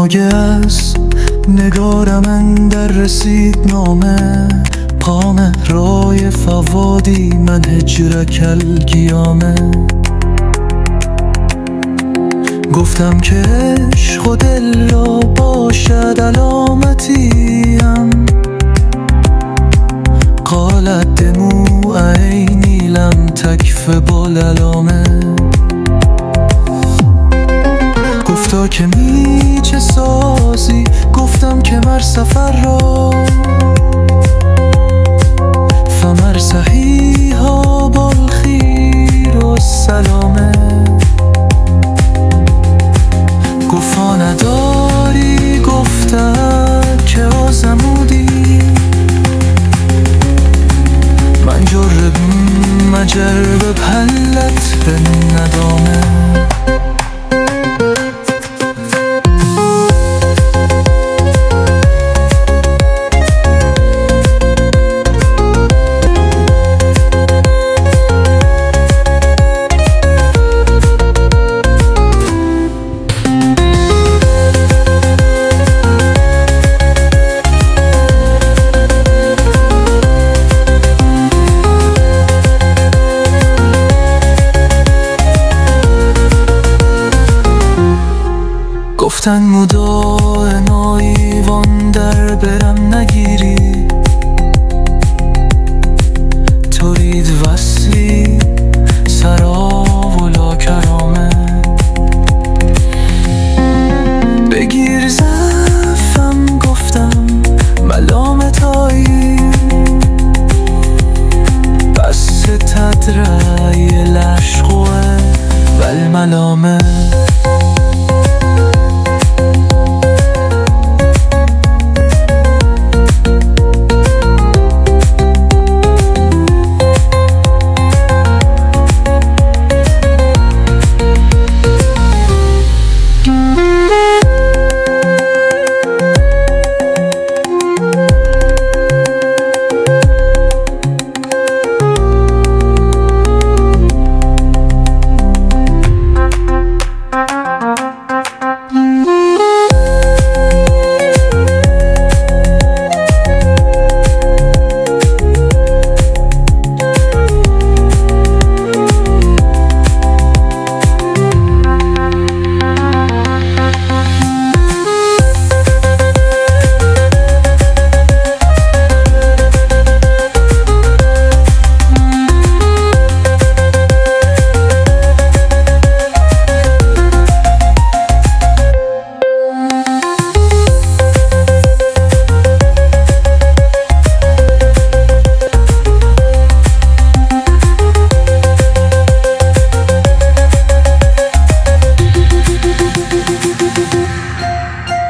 ناگه‌از نگارم اندر رسید نامه، قام رای فوادی من هجرک الگیامه. گفتم که عشق و دل را باشد علامتیم، قالت دموع عینی لم تکف بالعلامه. گفتا که می چه سازی، گفتم که مر سفر را فمر صحیحا بالخیر و سلامه. گفتا نداری، گفتم که آزمودی، من جرب مجرب پلت به ندامه. گفتن مداع نایوان در برم نگیری، ترید وصلی سرا و لا کرامه. بگیر زفم گفتم ملامتایی، بس تدرعی العشق و الملامه.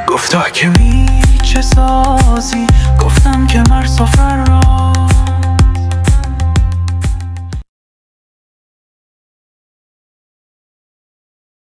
گفتا که می چه سازی، گفتم که مر سفر را